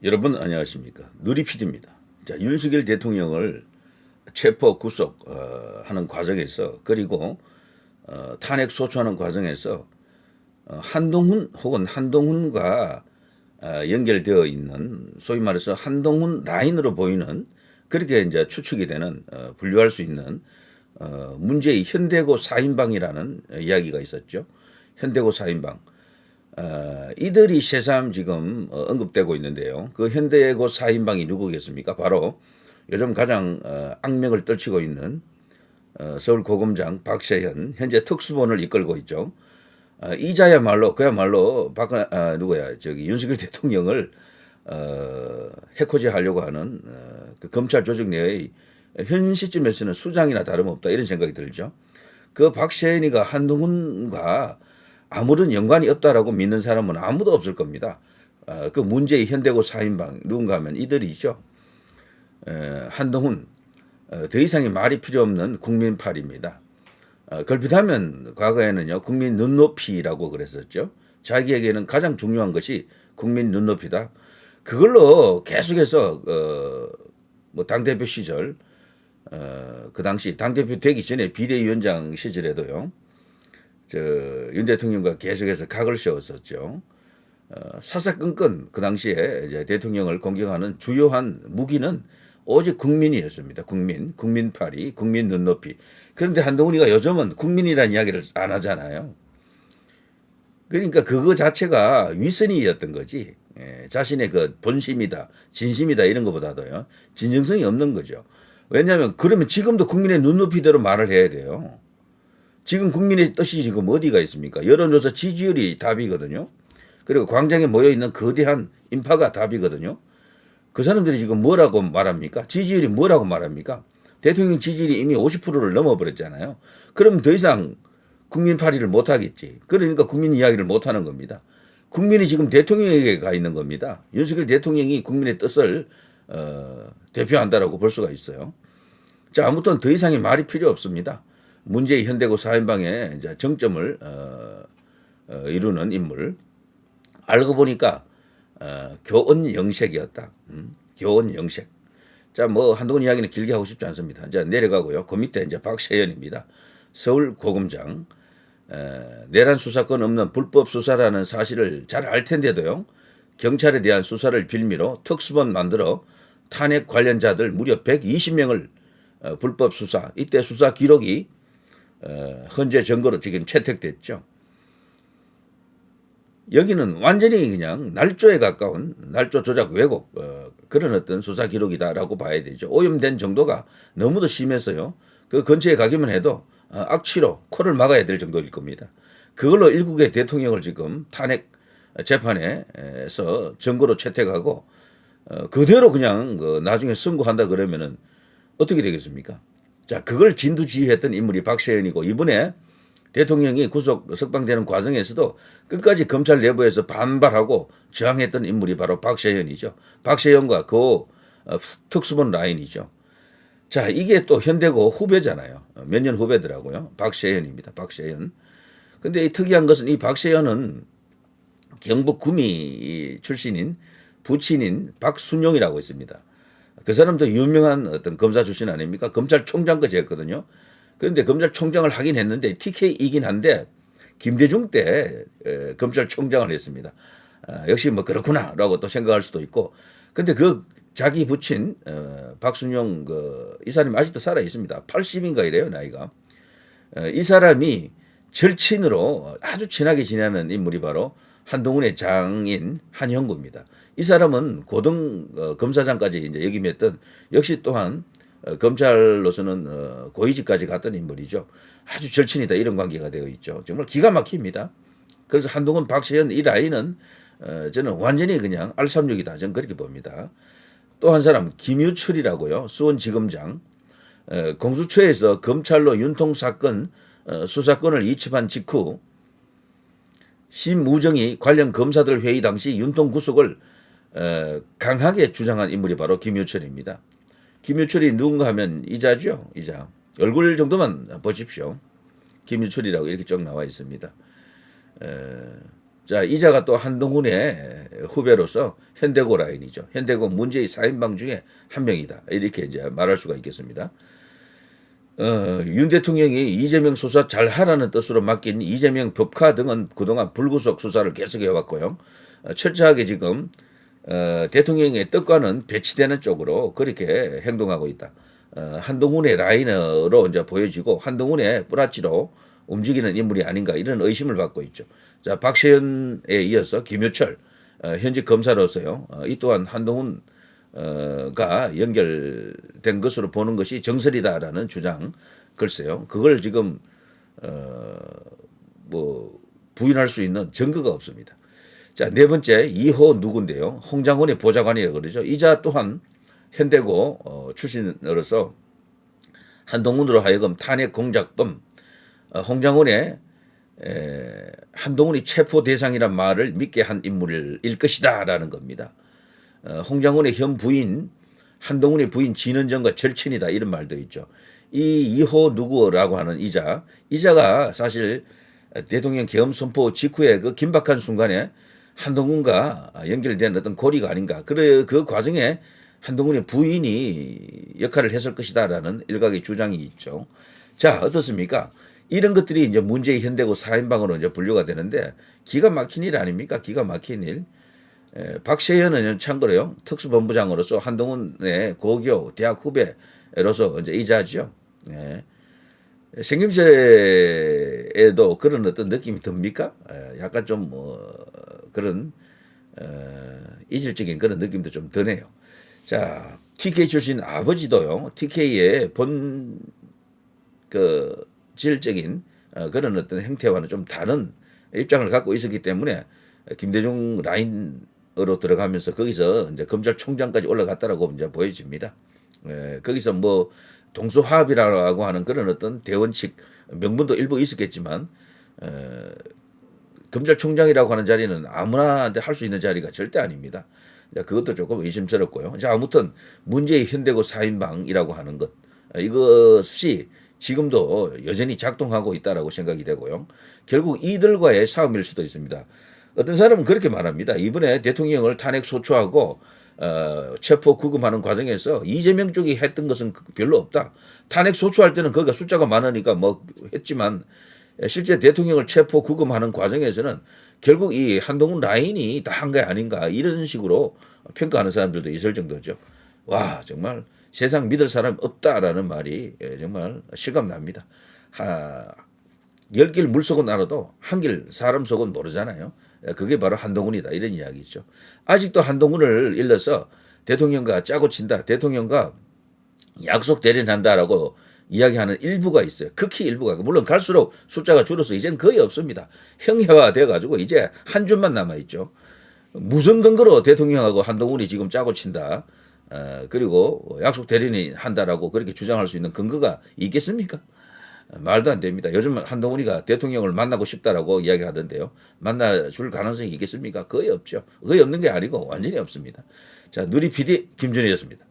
여러분 안녕하십니까. 누리PD입니다. 자, 윤석열 대통령을 체포 구속 하는 과정에서, 그리고 탄핵 소추하는 과정에서 한동훈 혹은 한동훈과 연결되어 있는, 소위 말해서 한동훈 라인으로 보이는, 그렇게 이제 추측이 되는, 분류할 수 있는 문제의 현대고 4인방이라는 이야기가 있었죠. 현대고 4인방. 이들이 새삼 지금 언급되고 있는데요. 그 현대고 4인방이 누구겠습니까? 바로 요즘 가장 악명을 떨치고 있는 서울고검장 박세현, 현재 특수본을 이끌고 있죠. 이자야말로 그야말로 윤석열 대통령을 해코지 하려고 하는 그 검찰 조직 내의 현 시점에서는 수장이나 다름없다, 이런 생각이 들죠. 그 박세현이가 한동훈과 아무런 연관이 없다라고 믿는 사람은 아무도 없을 겁니다. 그 문제의 현대고 4인방 누군가 하면 이들이죠. 한동훈, 더 이상의 말이 필요 없는 국민팔입니다. 걸핏하면 과거에는요, 국민 눈높이라고 그랬었죠. 자기에게는 가장 중요한 것이 국민 눈높이다. 그걸로 계속해서 뭐 당대표 시절, 그 당시 당대표 되기 전에 비대위원장 시절에도요, 윤 대통령과 계속해서 각을 세웠었죠. 사사건건 그 당시에 이제 대통령을 공격하는 주요한 무기는 오직 국민이었습니다. 국민팔이, 국민 눈높이. 그런데 한동훈이가 요즘은 국민이라는 이야기를 안 하잖아요. 그러니까 그거 자체가 위선이었던 거지. 자신의 그 본심이다, 진심이다, 이런 것보다도요, 진정성이 없는 거죠. 왜냐하면 그러면 지금도 국민의 눈높이대로 말을 해야 돼요. 지금 국민의 뜻이 지금 어디가 있습니까? 여론조사 지지율이 답이거든요. 그리고 광장에 모여있는 거대한 인파가 답이거든요. 그 사람들이 지금 뭐라고 말합니까? 지지율이 뭐라고 말합니까? 대통령 지지율이 이미 50%를 넘어버렸잖아요. 그럼 더 이상 국민 파리를 못하겠지. 그러니까 국민 이야기를 못하는 겁니다. 국민이 지금 대통령에게 가 있는 겁니다. 윤석열 대통령이 국민의 뜻을 대표한다라고 볼 수가 있어요. 자, 아무튼 더 이상의 말이 필요 없습니다. 문제의 현대고 4인방의 이제 정점을 이루는 인물. 알고 보니까 교원 영색이었다. 교원 영색. 자, 뭐 한동훈 이야기는 길게 하고 싶지 않습니다. 이제 내려가고요. 그 밑에 이제 박세현입니다. 서울고검장. 내란 수사권 없는 불법 수사라는 사실을 잘 알 텐데도요, 경찰에 대한 수사를 빌미로 특수본 만들어 탄핵 관련자들 무려 120명을 불법 수사. 이때 수사 기록이 헌재 증거로 지금 채택됐죠. 여기는 완전히 그냥 날조에 가까운, 날조 조작 왜곡, 그런 어떤 수사 기록이다라고 봐야 되죠. 오염된 정도가 너무도 심해서요, 그 근처에 가기만 해도 악취로 코를 막아야 될 정도일 겁니다. 그걸로 일국의 대통령을 지금 탄핵 재판에서 증거로 채택하고 그대로 그냥 나중에 선고한다 그러면은 어떻게 되겠습니까? 자, 그걸 진두지휘했던 인물이 박세현이고, 이번에 대통령이 구속 석방되는 과정에서도 끝까지 검찰 내부에서 반발하고 저항했던 인물이 바로 박세현이죠. 박세현과 그 특수본 라인이죠. 자, 이게 또 현대고 후배잖아요. 몇 년 후배더라고요. 박세현입니다. 박세현. 근데 이 특이한 것은, 이 박세현은 경북 구미 출신인 부친인 박순용이라고 있습니다. 그 사람도 유명한 어떤 검사 출신 아닙니까? 검찰총장까지 했거든요. 그런데 검찰총장을 하긴 했는데 TK이긴 한데 김대중 때 검찰총장을 했습니다. 역시 뭐 그렇구나라고 또 생각할 수도 있고. 근데 그 자기 부친 박순용 이 사람이 아직도 살아 있습니다. 80인가 이래요, 나이가. 이 사람이 절친으로 아주 친하게 지내는 인물이 바로 한동훈의 장인 한형구입니다. 이 사람은 고등 검사장까지 이제 역임했던, 역시 또한 검찰로서는 고위직까지 갔던 인물이죠. 아주 절친이다, 이런 관계가 되어 있죠. 정말 기가 막힙니다. 그래서 한동훈, 박세현 이 라인은 저는 완전히 그냥 R36이다, 저는 그렇게 봅니다. 또 한 사람 김유철이라고요. 수원지검장. 공수처에서 검찰로 윤통 사건 수사권을 이첩한 직후 심우정이 관련 검사들 회의 당시 윤통 구속을 강하게 주장한 인물이 바로 김유철입니다. 김유철이 누군가 하면 이자죠. 이자. 얼굴 정도만 보십시오. 김유철이라고 이렇게 쭉 나와 있습니다. 자, 이자가 또 한동훈의 후배로서 현대고 라인이죠. 현대고 문재인 4인방 중에 한 명이다. 이렇게 이제 말할 수가 있겠습니다. 윤 대통령이 이재명 수사 잘 하라는 뜻으로 맡긴 이재명 법카 등은 그동안 불구속 수사를 계속해왔고요. 철저하게 지금 대통령의 뜻과는 배치되는 쪽으로 그렇게 행동하고 있다. 한동훈의 라이너로 이제 보여지고 한동훈의 뿌라치로 움직이는 인물이 아닌가 이런 의심을 받고 있죠. 자, 박세현에 이어서 김효철 현직 검사로서요. 이 또한 한동훈 가 연결된 것으로 보는 것이 정설이다라는 주장. 글쎄요. 그걸 지금 뭐 부인할 수 있는 증거가 없습니다. 자, 네 번째 2호 누구인데요. 홍장훈의 보좌관이라고 그러죠. 이자 또한 현대고 출신으로서 한동훈으로 하여금 탄핵 공작범 홍장훈의 한동훈이 체포 대상이란 말을 믿게 한 인물일 것이다라는 겁니다. 홍장훈의 현 부인 한동훈의 부인 진은정과 절친이다 이런 말도 있죠. 이 2호 누구라고 하는 이자가 사실 대통령 계엄 선포 직후에 그 긴박한 순간에 한동훈과 연결된 어떤 고리가 아닌가. 그 과정에 한동훈의 부인이 역할을 했을 것이다라는 일각의 주장이 있죠. 자, 어떻습니까? 이런 것들이 이제 문재인 현대고 4인방으로 이제 분류가 되는데 기가 막힌 일 아닙니까? 기가 막힌 일. 박세현은 참고로요 특수본부장으로서 한동훈의 고교 대학 후배로서 이제 이자죠. 생김새에도 그런 어떤 느낌이 듭니까? 약간 좀 그런 이질적인 그런 느낌도 좀 드네요. 자, TK 출신 아버지도요 TK의 본 그 질적인 그런 어떤 행태와는 좀 다른 입장을 갖고 있었기 때문에 김대중 라인으로 들어가면서 거기서 이제 검찰총장까지 올라갔다라고 이제 보여집니다. 거기서 뭐 동서화합이라고 하는 그런 어떤 대원칙 명분도 일부 있었겠지만 검찰총장이라고 하는 자리는 아무나한테 할 수 있는 자리가 절대 아닙니다. 자, 그것도 조금 의심스럽고요. 자, 아무튼 문재인 현대고 4인방이라고 하는 것 이것이 지금도 여전히 작동하고 있다라고 생각이 되고요. 결국 이들과의 싸움일 수도 있습니다. 어떤 사람은 그렇게 말합니다. 이번에 대통령을 탄핵 소추하고 체포 구금하는 과정에서 이재명 쪽이 했던 것은 별로 없다. 탄핵 소추할 때는 거기가 숫자가 많으니까 뭐 했지만 실제 대통령을 체포 구금하는 과정에서는 결국 이 한동훈 라인이 다 한 게 아닌가 이런 식으로 평가하는 사람들도 있을 정도죠. 와, 정말 세상 믿을 사람 없다라는 말이 정말 실감납니다. 10길 물속은 알아도 한 길 사람 속은 모르잖아요. 그게 바로 한동훈이다 이런 이야기죠. 아직도 한동훈을 일러서 대통령과 짜고 친다. 대통령과 약속 대련한다라고 이야기하는 일부가 있어요. 극히 일부가. 물론 갈수록 숫자가 줄어서 이제는 거의 없습니다. 형해화 돼가지고 이제 한 줄만 남아있죠. 무슨 근거로 대통령하고 한동훈이 지금 짜고 친다. 그리고 약속 대련이 한다라고 그렇게 주장할 수 있는 근거가 있겠습니까? 말도 안 됩니다. 요즘 한동훈이가 대통령을 만나고 싶다라고 이야기하던데요. 만나줄 가능성이 있겠습니까? 거의 없죠. 거의 없는 게 아니고 완전히 없습니다. 자, 누리 PD 김준희였습니다.